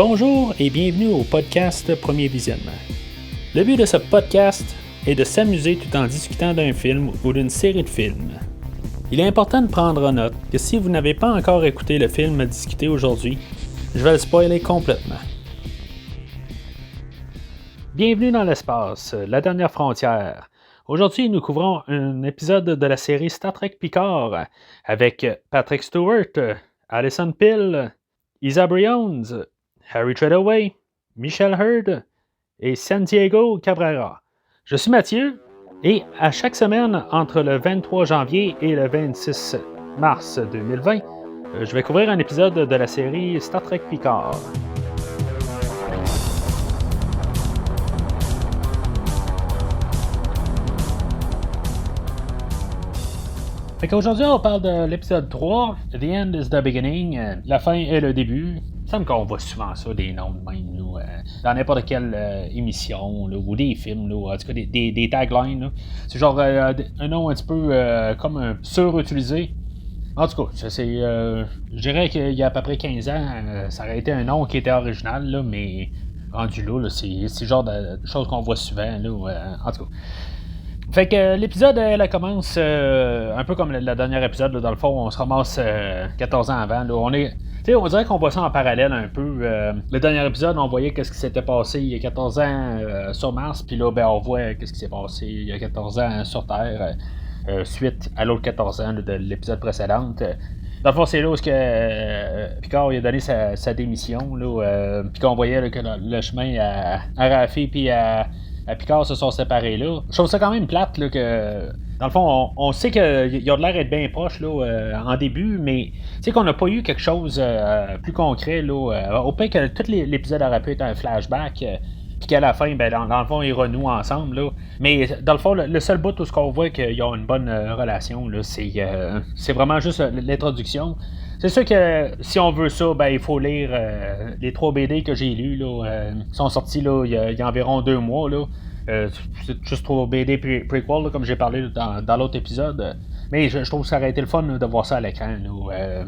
Bonjour et bienvenue au podcast Premier Visionnement. Le but de ce podcast est de s'amuser tout en discutant d'un film ou d'une série de films. Il est important de prendre en note que si vous n'avez pas encore écouté le film discuté aujourd'hui, je vais le spoiler complètement. Bienvenue dans l'espace, la dernière frontière. Aujourd'hui, nous couvrons un épisode de la série Star Trek Picard avec Patrick Stewart, Alison Pill, Isa Bryons, Harry Treadaway, Michelle Hurd et Santiago Cabrera. Je suis Mathieu et à chaque semaine entre le 23 janvier et le 26 mars 2020, je vais couvrir un épisode de la série Star Trek Picard. Aujourd'hui, on parle de l'épisode 3, The End is the Beginning, la fin est le début. Il me semble qu'on voit souvent ça, des noms de même, là, dans n'importe quelle émission, là, ou des films, là, en tout cas des taglines. Là. C'est genre un nom un petit peu comme surutilisé. En tout cas, je dirais qu'il y a à peu près 15 ans, ça aurait été un nom qui était original, là, mais rendu là, c'est le genre de choses qu'on voit souvent. Là, en tout cas. Fait que l'épisode, elle commence un peu comme le dernier épisode. Là, dans le fond, on se ramasse 14 ans avant. Là, on dirait qu'on voit ça en parallèle un peu. Le dernier épisode, on voyait qu'est-ce qui s'était passé il y a 14 ans sur Mars. Puis là, on voit qu'est-ce qui s'est passé il y a 14 ans sur Terre, suite à l'autre 14 ans là, de l'épisode précédent. Dans le fond, c'est là où Picard il a donné sa démission. Puis qu'on voyait là, que le chemin à Raffi puis à Picard se sont séparés là. Je trouve ça quand même plate là, que dans le fond, on sait qu'il a de l'air d'être bien proche là, en début, mais tu sais qu'on n'a pas eu quelque chose plus concret là. Au pire que tout l'épisode aurait pu être un flashback, puis qu'à la fin, ben, dans le fond, ils renouent ensemble. Là. Mais dans le fond, le seul bout où on voit qu'ils ont une bonne relation, là, c'est vraiment juste l'introduction. C'est sûr que si on veut ça, ben il faut lire les 3 BD que j'ai lus. Ils sont sortis là, il y a environ 2 mois. Là. C'est juste 3 BD prequel, là, comme j'ai parlé dans l'autre épisode. Mais je trouve que ça aurait été le fun là, de voir ça à l'écran.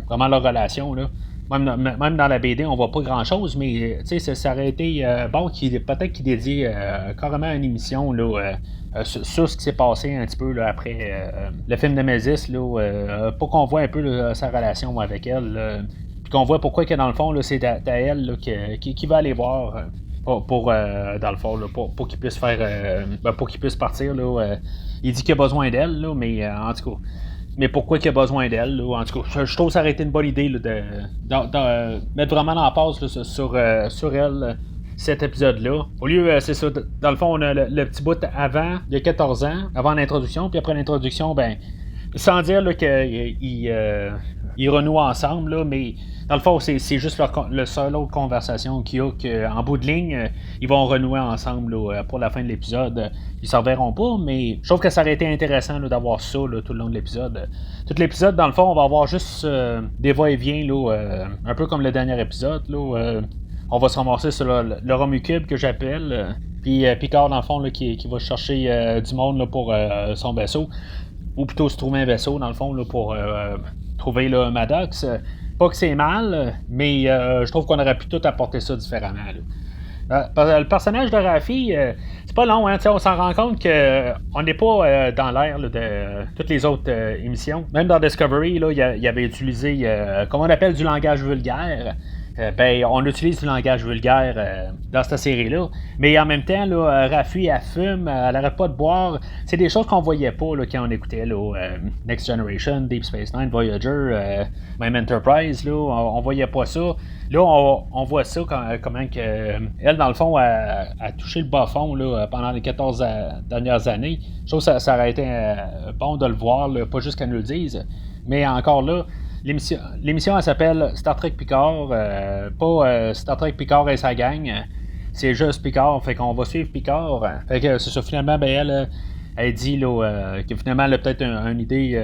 Vraiment leur relation. Là. Même dans la BD, on voit pas grand-chose, mais ça aurait été bon peut-être qu'il dédie carrément une émission là, sur ce qui s'est passé un petit peu là, après le film de Nemesis, pour qu'on voit un peu là, sa relation avec elle, puis qu'on voit pourquoi que dans le fond là, c'est à elle là, qui va aller voir pour dans le fond là, pour qu'il puisse faire pour qu'il puisse partir là, il dit qu'il a besoin d'elle là, mais en tout cas. Mais pourquoi qu'il a besoin d'elle, là? En tout cas, je trouve que ça aurait été une bonne idée là, de mettre vraiment l'emphase là, sur elle, cet épisode-là. Au lieu, c'est ça, dans le fond, on a le petit bout avant, il y a 14 ans, avant l'introduction, puis après l'introduction, ben, sans dire là, qu'ils renouent ensemble, là, mais dans le fond, c'est juste le seul autre conversation qu'il y a qu'en bout de ligne, ils vont renouer ensemble là, pour la fin de l'épisode. Ils s'en verront pas, mais je trouve que ça aurait été intéressant là, d'avoir ça là, tout le long de l'épisode. Tout l'épisode, dans le fond, on va avoir juste des va-et-vient, là, un peu comme le dernier épisode. Là, on va se ramasser sur le Romucube que j'appelle, puis Picard, dans le fond, là, qui va chercher du monde là, pour son vaisseau, ou plutôt se trouver un vaisseau, dans le fond, là, pour trouver là, Maddox. Pas que c'est mal, mais je trouve qu'on aurait pu tout apporter ça différemment. Là. Le personnage de Raffi, c'est pas long, hein, on s'en rend compte qu'on n'est pas dans l'ère là, de toutes les autres émissions. Même dans Discovery, là, il avait utilisé, comment on appelle, du langage vulgaire. On utilise du langage vulgaire dans cette série-là. Mais en même temps, là, Raffi, elle fume, elle n'arrête pas de boire. C'est des choses qu'on voyait pas là, quand on écoutait là, Next Generation, Deep Space Nine, Voyager, même Enterprise. Là, on voyait pas ça. Là, on voit ça comment que, elle, dans le fond, a touché le bas fond là, pendant les 14 dernières années. Je trouve que ça aurait été bon de le voir, là, pas juste qu'elle nous le dise. Mais encore là, l'émission elle s'appelle Star Trek Picard, pas Star Trek Picard et sa gang. C'est juste Picard, fait qu'on va suivre Picard. Fait que c'est ça, finalement, ben elle dit là, que finalement elle a peut-être une idée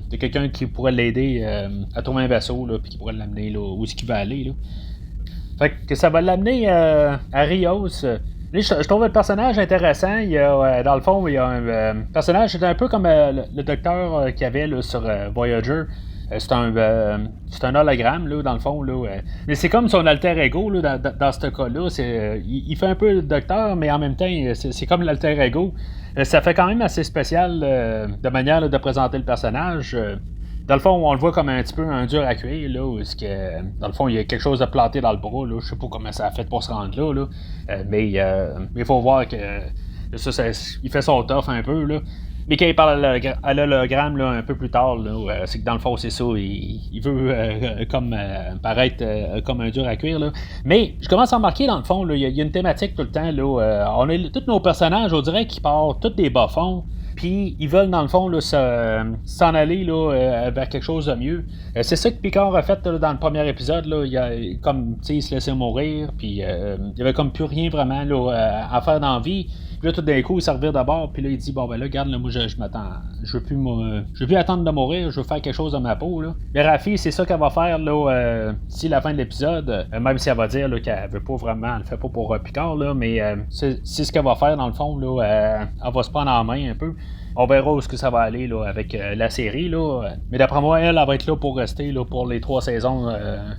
de quelqu'un qui pourrait l'aider à trouver un vaisseau, là, puis qui pourrait l'amener là, où est-ce qu'il va aller. Là. Fait que ça va l'amener à Rios. Je trouve le personnage intéressant. Il y a, dans le fond, il y a un personnage, c'est un peu comme le docteur qu'il y avait là, sur Voyager. C'est un hologramme, là, dans le fond. Là, mais c'est comme son alter ego, là, dans ce cas-là. Il fait un peu le docteur, mais en même temps, c'est comme l'alter ego. Ça fait quand même assez spécial de manière là, de présenter le personnage. Dans le fond, on le voit comme un petit peu un dur à cuire, là, où dans le fond, il y a quelque chose de planté dans le bras, là. Je sais pas comment ça a fait pour se rendre là. Mais il faut voir que il fait son tough un peu, là. Mais quand il parle à l'hologramme là, un peu plus tard, là, c'est que dans le fond, c'est ça. Il veut paraître comme un dur à cuire. Là. Mais je commence à remarquer, dans le fond, il y a une thématique tout le temps. Là, on a tous nos personnages, on dirait qu'ils partent tous des bas-fonds. Puis ils veulent, dans le fond, là, s'en aller là, vers quelque chose de mieux. C'est ça que Picard a fait là, dans le premier épisode. Là, il se laissait mourir. Puis il y avait comme plus rien vraiment là, à faire dans la vie. Puis là, tout d'un coup, il se revire d'abord, puis là, il dit, bon, ben là, regarde, là, moi, je m'attends. Je veux plus attendre de mourir, je veux faire quelque chose de ma peau, là. Mais Raffi, c'est ça qu'elle va faire, là, d'ici la fin de l'épisode, même si elle va dire, là, qu'elle veut pas vraiment, elle le fait pas pour Picard, là, mais c'est ce qu'elle va faire, dans le fond, là, elle va se prendre en main un peu. On verra où est-ce que ça va aller, là, avec la série, là. Mais d'après moi, elle va être là pour rester, là, pour les 3 saisons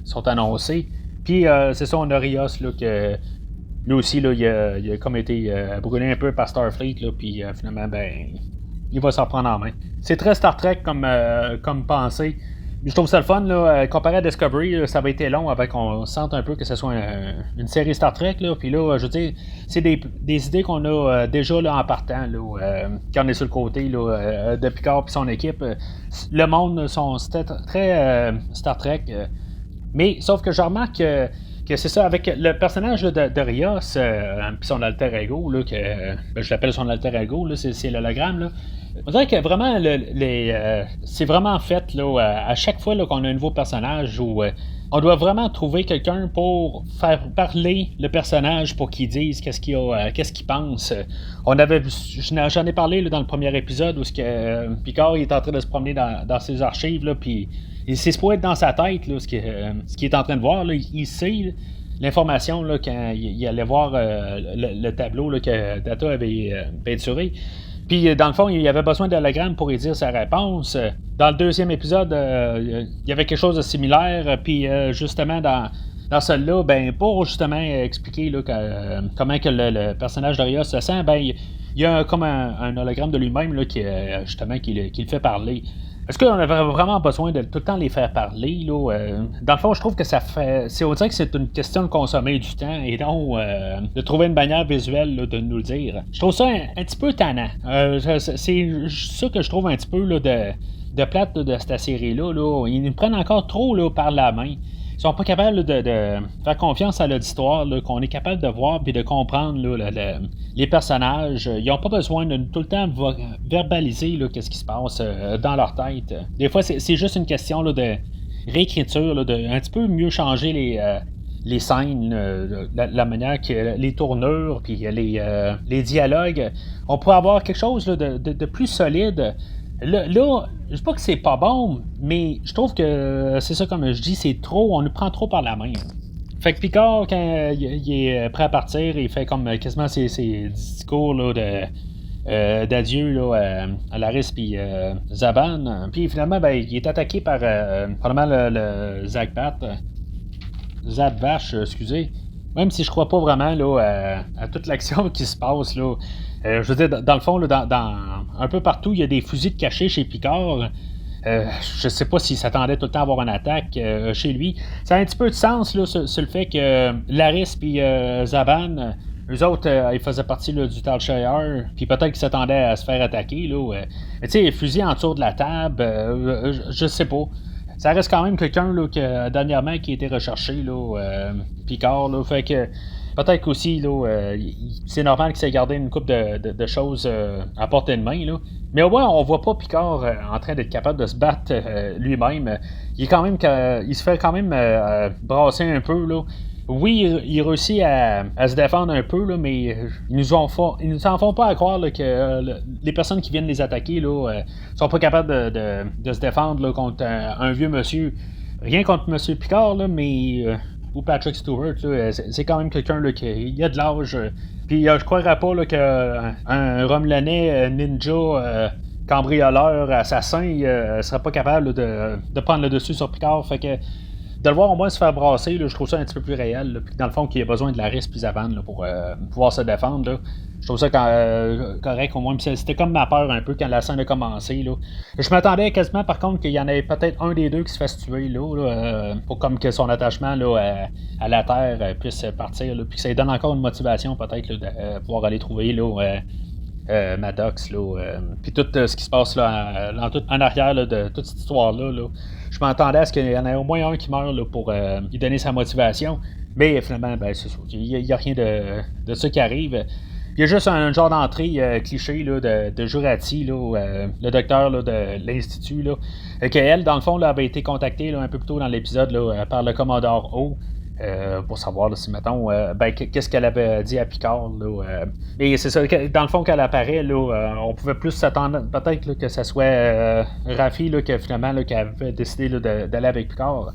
sont annoncées. Puis, c'est ça, on a Rios, là, que... Lui aussi, là, il a comme été brûlé un peu par Starfleet, là, puis finalement, ben, il va s'en prendre en main. C'est très Star Trek comme pensée. Je trouve ça le fun, là, comparé à Discovery, là, ça avait été long avant qu'on sente un peu que ce soit une série Star Trek, là, puis là, je veux dire, c'est des idées qu'on a déjà là, en partant, là, quand on est sur le côté là, de Picard et son équipe. Le monde, c'était très Star Trek, mais sauf que je remarque que c'est ça, avec le personnage là, de Rios, puis son alter ego, là, je l'appelle son alter ego, là, c'est l'hologramme, là. On dirait que vraiment, c'est vraiment fait là, à chaque fois là, qu'on a un nouveau personnage où on doit vraiment trouver quelqu'un pour faire parler le personnage pour qu'il dise qu'est-ce qu'il pense. J'en ai parlé là, dans le premier épisode où Picard il est en train de se promener dans ses archives, là, puis c'est supposé être dans sa tête là, ce qu'il est en train de voir. Là, il sait là, l'information là, quand il allait voir le tableau là, que Data avait peinturé. Puis, dans le fond, il avait besoin d'hologramme pour y dire sa réponse. Dans le deuxième épisode, il y avait quelque chose de similaire. Puis, justement, dans celui-là, ben, pour justement expliquer là, comment que le personnage de Rios se sent, ben, il y a comme un hologramme de lui-même là, qui le fait parler. Est-ce qu'on avait vraiment besoin de tout le temps les faire parler? Là? Dans le fond, je trouve que ça fait. On dirait que c'est une question de consommer du temps et donc de trouver une manière visuelle là, de nous le dire. Je trouve ça un petit peu tannant. C'est ça que je trouve un petit peu là, de plate là, de cette série-là. Là. Ils nous prennent encore trop là, par la main. Ils sont pas capables là, de faire confiance à l'auditoire, là, qu'on est capable de voir et de comprendre là, les personnages. Ils n'ont pas besoin de tout le temps verbaliser là, qu'est-ce qui se passe dans leur tête. Des fois, c'est juste une question là, de réécriture, là, de un petit peu mieux changer les scènes, la manière que les tournures, puis les dialogues. On pourrait avoir quelque chose là, de plus solide. Là, je sais pas que c'est pas bon, mais je trouve que c'est ça, comme je dis, c'est trop, on nous prend trop par la main. Fait que Picard, quand il est prêt à partir, il fait comme quasiment ses discours là, d'adieu là, à Laris puis Zaban. Puis finalement, ben, il est attaqué par probablement le Zadvash, excusez. Même si je crois pas vraiment là, à toute l'action qui se passe là. Je veux dire, dans le fond, là, dans un peu partout, il y a des fusils de cachés chez Picard. Je sais pas s'il s'attendait tout le temps à avoir une attaque chez lui. Ça a un petit peu de sens là, sur le fait que Laris et Zaban, eux autres, ils faisaient partie là, du Talshire, puis peut-être qu'ils s'attendaient à se faire attaquer. Là, mais tu sais, fusils en dessous de la table, je sais pas. Ça reste quand même quelqu'un là, dernièrement qui a été recherché, là, Picard. Là, fait que peut-être qu'aussi, là, c'est normal qu'il s'est gardé une couple de choses à portée de main. Là. Mais au moins, on voit pas Picard en train d'être capable de se battre lui-même. Il se fait quand même brasser un peu. Là. Oui, il réussit à se défendre un peu, là, mais ils nous en font pas à croire là, que les personnes qui viennent les attaquer là, sont pas capables de se défendre là, contre un vieux monsieur. Rien contre monsieur Picard, là, mais... ou Patrick Stewart, là, c'est quand même quelqu'un là, qui a de l'âge. Puis je croirais pas là, qu'un Romulanais ninja cambrioleur, assassin, serait pas capable de prendre le dessus sur Picard. Fait que de le voir au moins se faire brasser, là, je trouve ça un petit peu plus réel. Là, puis dans le fond, qu'il a besoin de la risque plus avant là, pour pouvoir se défendre. Là. Je trouve ça correct au moins. Puis c'était comme ma peur un peu quand la scène a commencé. Là. Je m'attendais quasiment par contre qu'il y en avait peut-être un des deux qui se fasse tuer là, pour comme que son attachement là, à la Terre puisse partir. Là, puis que ça lui donne encore une motivation peut-être là, de pouvoir aller trouver là, Maddox, puis tout ce qui se passe là, en arrière là, de toute cette histoire-là. Là. Je m'attendais à ce qu'il y en ait au moins un qui meure là, pour lui donner sa motivation. Mais finalement, ben, c'est ça. Il n'y a rien de ça qui arrive. Il y a juste un genre d'entrée cliché là, de Jurati, là, le docteur là, de l'Institut, là, qu'elle, dans le fond, là, avait été contactée là, un peu plus tôt dans l'épisode là, par le commodore O. Pour savoir là, si, mettons, qu'est-ce qu'elle avait dit à Picard. Là, et c'est ça, dans le fond, qu'elle apparaît, là, on pouvait plus s'attendre, peut-être là, que ce soit Raffi, là, que finalement, là, qui avait décidé là, d'aller avec Picard.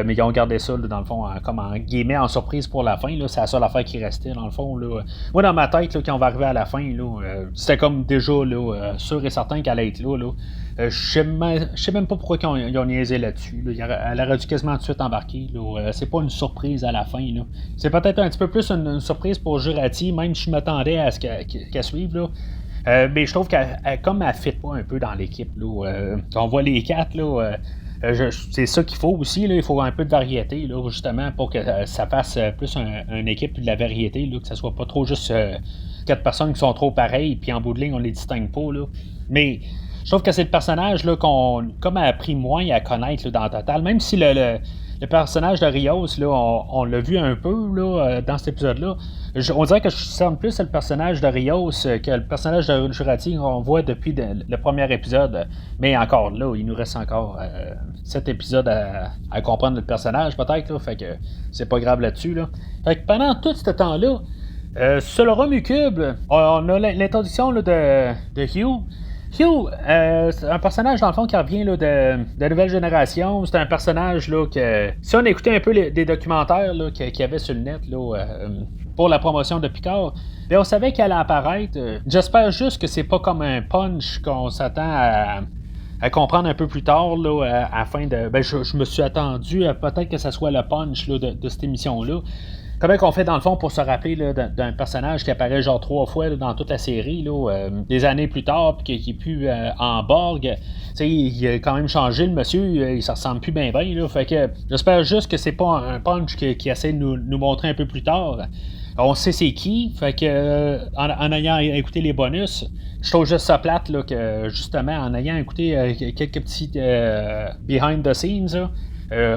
Mais ils ont gardé ça, là, dans le fond, comme en guillemets, en surprise pour la fin. Là, c'est la seule affaire qui restait, dans le fond. Là. Moi, dans ma tête, là, quand on va arriver à la fin, là, c'était comme déjà là, sûr et certain qu'elle allait être là. Là. Je sais même pas pourquoi ils ont niaisé là-dessus. Là. Elle aurait dû quasiment tout de suite embarquer. Là. C'est pas une surprise à la fin. Là. C'est peut-être un petit peu plus une surprise pour Jurati, même si je m'attendais à ce qu'elle suive. Là. Mais je trouve qu'elle ne fit pas un peu dans l'équipe. Là. On voit les quatre. Là, c'est ça qu'il faut aussi, là. Il faut un peu de variété, là, justement, pour que ça fasse plus une équipe de la variété, là, que ça soit pas trop juste 4 personnes qui sont trop pareilles, puis en bout de ligne, on les distingue pas. Là. Mais je trouve que c'est le personnage là, qu'on comme a appris moins à connaître là, dans Total, même si le personnage de Rios, là, on l'a vu un peu là, dans cet épisode-là. On dirait que je sens plus le personnage de Rios que le personnage de Jurati qu'on voit depuis le premier épisode. Mais encore là, il nous reste encore 7 épisodes à comprendre le personnage, peut-être. Là, fait que c'est pas grave là-dessus. Là. Fait que pendant tout ce temps-là, sur le Romucube, on a l'introduction là, de Hugh. Hugh, c'est un personnage dans le fond qui revient là, de la nouvelle génération. C'est un personnage là, que si on écoutait un peu des documentaires là, qu'il y avait sur le net là, pour la promotion de Picard, bien, on savait qu'elle allait apparaître. J'espère juste que c'est pas comme un punch qu'on s'attend à comprendre un peu plus tard là, afin de. Ben, je me suis attendu à peut-être que ça soit le punch là, de cette émission-là. Comment qu'on fait dans le fond pour se rappeler là, d'un personnage qui apparaît genre 3 fois là, dans toute la série, là, des années plus tard, puis qui est plus en Borg. Il a quand même changé le monsieur, il se ressemble plus bien. Là, fait que j'espère juste que c'est pas un punch qui essaie de nous montrer un peu plus tard. On sait c'est qui, fait que en ayant écouté les bonus, je trouve juste ça plate là, que justement en ayant écouté quelques petits behind the scenes, là,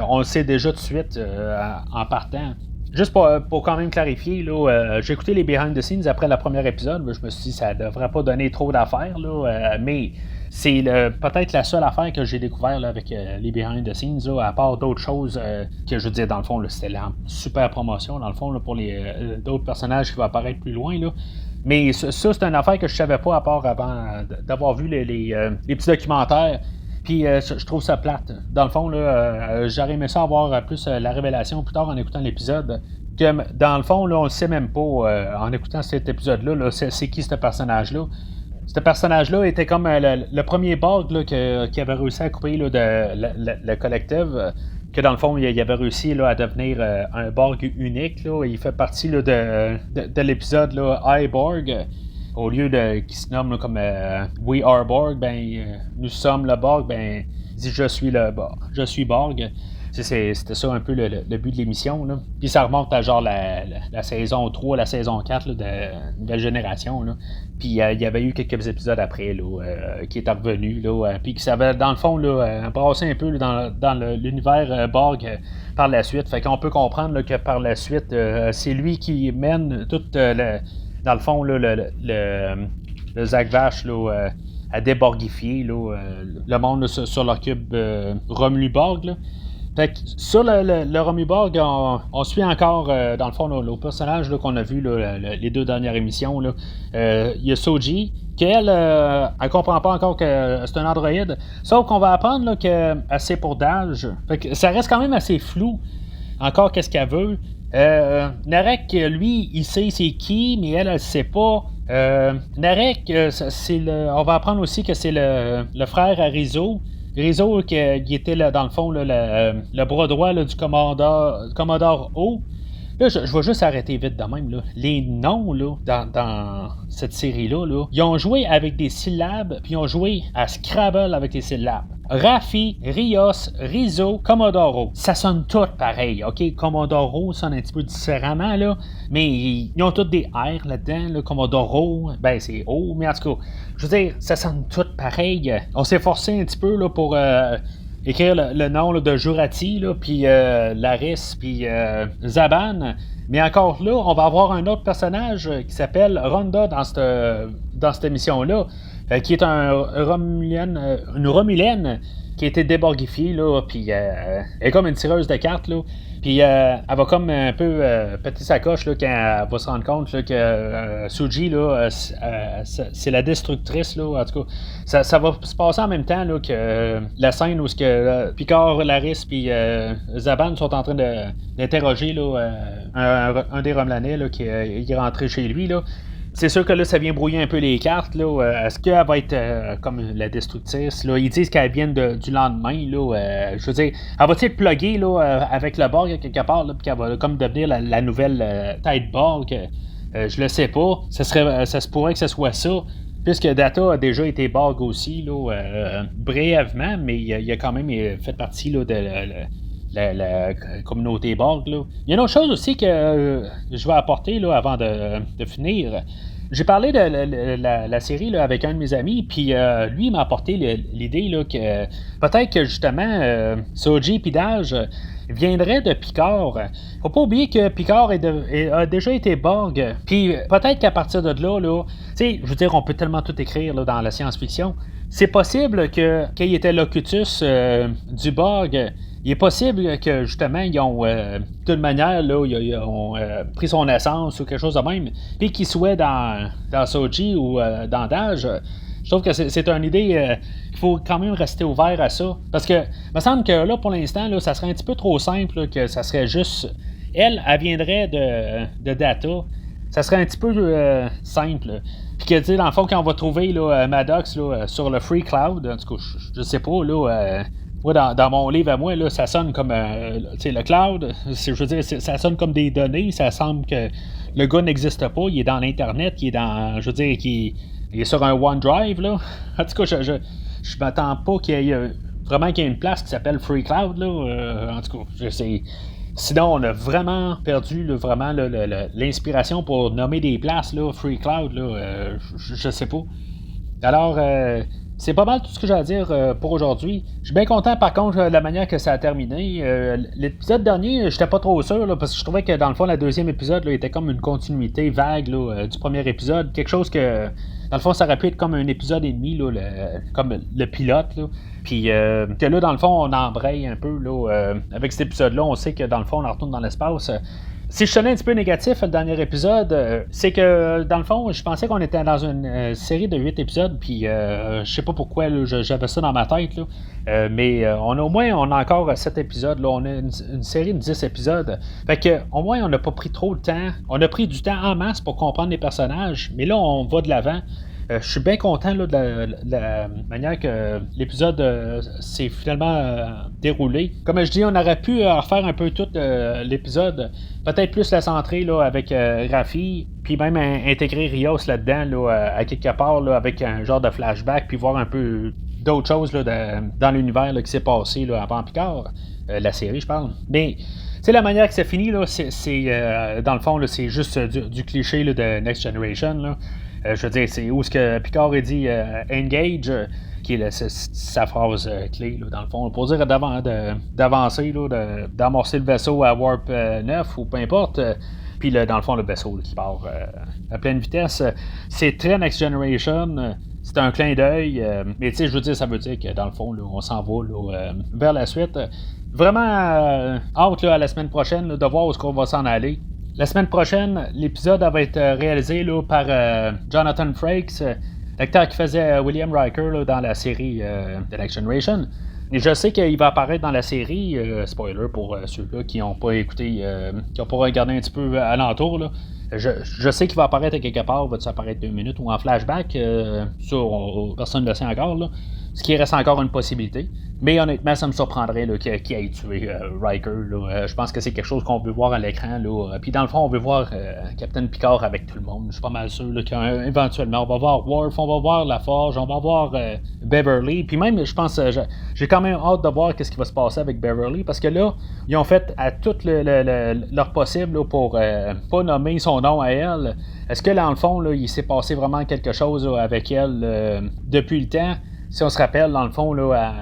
on le sait déjà tout de suite en partant. Juste pour quand même clarifier, là, j'ai écouté les behind the scenes après le premier épisode. Là, je me suis dit que ça devrait pas donner trop d'affaires, là, mais c'est peut-être la seule affaire que j'ai découvert là, avec les behind the scenes, là, à part d'autres choses que je veux dire, dans le fond, là, c'était la super promotion, dans le fond, là, pour les d'autres personnages qui vont apparaître plus loin. Là. Mais ça, c'est une affaire que je savais pas à part avant d'avoir vu les petits documentaires. Puis je trouve ça plate. Dans le fond, là, j'aurais aimé ça avoir plus la révélation plus tard en écoutant l'épisode. Que dans le fond, là, on ne sait même pas en écoutant cet épisode-là, là, c'est qui ce personnage-là. Ce personnage-là était comme le premier Borg là, qui avait réussi à couper là, le collective. Que dans le fond, il avait réussi là, à devenir un Borg unique. Là. Il fait partie là, de l'épisode là, I-Borg. Au lieu qui se nomme là, comme We Are Borg, ben nous sommes le Borg, ben il dit je suis le Borg. Je suis Borg. C'était ça un peu le but de l'émission. Là. Puis ça remonte à genre la saison 3, la saison 4 là, de Nouvelle Génération. Là. Puis il y avait eu quelques épisodes après là, qui étaient revenus. Puis qui s'avait dans le fond là, brassé un peu là, dans l'univers Borg par la suite. Fait qu'on peut comprendre là, que par la suite, c'est lui qui mène toute dans le fond, là, le Zach Vache là, à déborgifier là, le monde là, sur leur cube Romulu Borg. Là. Fait que sur le Romulu Borg, on suit encore, dans le fond, le personnage là, qu'on a vu là, les 2 dernières émissions. Il y a Soji, qu'elle elle comprend pas encore que c'est un androïde. Sauf qu'on va apprendre là, qu'elle sait pour d'âge. Fait que ça reste quand même assez flou. Encore, qu'est-ce qu'elle veut. Narek, lui, il sait c'est qui, mais elle sait pas. Narek, on va apprendre aussi que c'est le frère à Rizzo. Rizzo qui était là, dans le fond le bras droit là, du commodore O. Là, je vais juste arrêter vite de même. Là. Les noms là, dans cette série-là, là, ils ont joué avec des syllabes, puis ils ont joué à Scrabble avec des syllabes. Raffi, Rios, Rizzo, Commodoro. Ça sonne tout pareil, OK? Commodoro sonne un petit peu différemment, là, mais ils ont tous des R là-dedans, là. Commodoro, ben c'est O, mais en tout cas, je veux dire, ça sonne tout pareil. On s'est forcé un petit peu là, pour écrire le nom là, de Jurati, puis Laris, puis Zaban. Mais encore là, on va avoir un autre personnage qui s'appelle Rhonda dans cette émission-là, qui est une Romulaine qui a été déborgifiée, là, puis elle est comme une tireuse de cartes, là. Puis elle va comme un peu péter sa coche là, quand elle va se rendre compte là, que Suji, là, c'est la destructrice. Là, en tout cas, ça va se passer en même temps là, que la scène où Picard, Laris et Zaban sont en train d'interroger là, un des Romulanais là, qui est rentré chez lui. Là. C'est sûr que là, ça vient brouiller un peu les cartes. Là. Est-ce qu'elle va être comme la destructrice? Là? Ils disent qu'elle vient du lendemain. Là. Je veux dire, elle va-t-elle être pluguée là, avec le Borg quelque part, puis qu'elle va comme devenir la nouvelle tête Borg? Je le sais pas. Ça se pourrait que ce soit ça. Puisque Data a déjà été Borg aussi, là, brièvement, mais il a quand même fait partie là, de la communauté Borg. Là. Il y a une autre chose aussi que je vais apporter là, avant de finir. J'ai parlé de la série là, avec un de mes amis, puis lui il m'a apporté l'idée là, que peut-être que justement Soji et Daj viendrait de Picard. Faut pas oublier que Picard a déjà été Borg, puis peut-être qu'à partir de là, tu sais, je veux dire, on peut tellement tout écrire là, dans la science-fiction. C'est possible que quand il était locutus du Borg, il est possible que, justement, ils ont, de toute manière, là, ils ont pris son essence ou quelque chose de même, puis qu'il soit dans Soji ou dans Daj. Je trouve que c'est une idée qu'il faut quand même rester ouvert à ça. Parce que, il me semble que là, pour l'instant, là, ça serait un petit peu trop simple, là, que ça serait juste... Elle viendrait de Data. Ça serait un petit peu simple. Puis que, tu sais, dans le fond, quand on va trouver là, Maddox là, sur le Free Cloud, en tout cas, je sais pas, là... Moi, dans mon livre à moi, là, ça sonne comme le cloud. Je veux dire, ça sonne comme des données. Ça semble que le gars n'existe pas. Il est dans l'Internet. Il est dans. Je veux dire, il est sur un OneDrive. Là. En tout cas, je m'attends pas qu'il y ait vraiment une place qui s'appelle Free Cloud. Là. En tout cas, je sais. Sinon, on a vraiment perdu là, vraiment l'inspiration pour nommer des places. Là, Free Cloud. Là, je sais pas. Alors. C'est pas mal tout ce que j'ai à dire pour aujourd'hui. Je suis bien content par contre de la manière que ça a terminé. L'épisode dernier, j'étais pas trop sûr là, parce que je trouvais que dans le fond, le deuxième épisode là, était comme une continuité vague là, du premier épisode. Quelque chose que, dans le fond, ça aurait pu être comme un épisode et demi, là, comme le pilote. Là. Puis que là, dans le fond, on embraye un peu. Là, avec cet épisode-là, on sait que dans le fond, on retourne dans l'espace. Si je tenais un petit peu négatif le dernier épisode, c'est que dans le fond, je pensais qu'on était dans une série de 8 épisodes, puis je sais pas pourquoi là, j'avais ça dans ma tête, là. Mais on a encore 7 épisodes, là. On a une série de 10 épisodes. Fait que au moins on n'a pas pris trop de temps. On a pris du temps en masse pour comprendre les personnages, mais là on va de l'avant. Je suis bien content là, de la manière que l'épisode s'est finalement déroulé. Comme je dis, on aurait pu refaire un peu tout l'épisode, peut-être plus la centrer là, avec Raffi, puis même intégrer Rios là-dedans, là, à quelque part, là, avec un genre de flashback, puis voir un peu d'autres choses là, dans l'univers là, qui s'est passé là, avant Picard, la série, je parle. Mais c'est la manière que c'est fini, là, c'est dans le fond, là, c'est juste du cliché là, de Next Generation. Là. Je veux dire, c'est où ce que Picard a dit engage, qui est sa phrase clé, là, dans le fond, pour dire d'avancer, là, d'amorcer le vaisseau à Warp 9 ou peu importe. Puis dans le fond, le vaisseau là, qui part à pleine vitesse. C'est très Next Generation. C'est un clin d'œil. Mais tu sais, je veux dire, ça veut dire que dans le fond, là, on s'en va là, vers la suite. Vraiment hâte là, à la semaine prochaine là, de voir où est-ce qu'on va s'en aller. La semaine prochaine, l'épisode va être réalisé là, par Jonathan Frakes, l'acteur qui faisait William Riker là, dans la série The Next Generation. Et je sais qu'il va apparaître dans la série, spoiler pour ceux-là qui n'ont pas écouté, qui n'ont pas regardé un petit peu alentour. Là. Je sais qu'il va apparaître à quelque part, va-tu apparaître 2 minutes ou en flashback, personne ne le sait encore, là. Ce qui reste encore une possibilité. Mais honnêtement, ça me surprendrait qu'il ait tué Riker. Je pense que c'est quelque chose qu'on veut voir à l'écran. Puis dans le fond, on veut voir Captain Picard avec tout le monde. Je suis pas mal sûr qu'éventuellement, on va voir Worf, on va voir La Forge, on va voir Beverly. Puis même, je pense, j'ai quand même hâte de voir ce qui va se passer avec Beverly. Parce que là, ils ont fait à tout leur possible pour pas nommer son nom à elle. Est-ce que dans le fond, là, il s'est passé vraiment quelque chose avec elle depuis le temps? Si on se rappelle, dans le fond, là,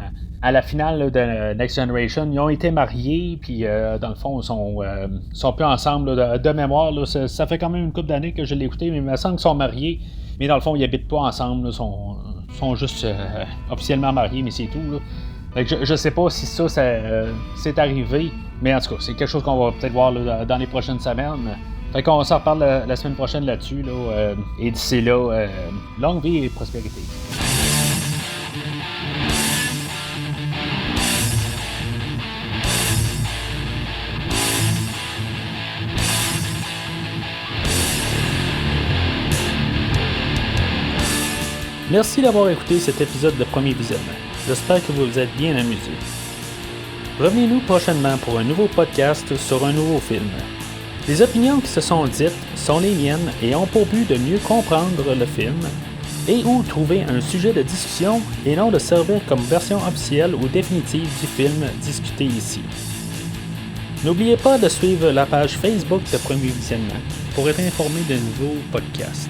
à la finale là, de Next Generation, ils ont été mariés, puis dans le fond, ils sont plus ensemble là, de mémoire. Là, ça fait quand même une couple d'années que je l'ai écouté, mais il me semble qu'ils sont mariés, mais dans le fond, ils habitent pas ensemble. Ils sont juste officiellement mariés, mais c'est tout. Là. Fait que je sais pas si ça c'est arrivé, mais en tout cas, c'est quelque chose qu'on va peut-être voir là, dans les prochaines semaines. Fait qu'on s'en reparle la semaine prochaine là-dessus. Là, et d'ici là, longue vie et prospérité. Merci d'avoir écouté cet épisode de Premier Visionnement. J'espère que vous vous êtes bien amusés. Revenez-nous prochainement pour un nouveau podcast sur un nouveau film. Les opinions qui se sont dites sont les miennes et ont pour but de mieux comprendre le film et ou trouver un sujet de discussion et non de servir comme version officielle ou définitive du film discuté ici. N'oubliez pas de suivre la page Facebook de Premier Visionnement pour être informé de nouveaux podcasts.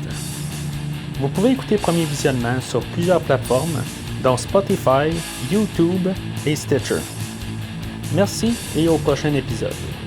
Vous pouvez écouter Premier Visionnement sur plusieurs plateformes, dont Spotify, YouTube et Stitcher. Merci et au prochain épisode.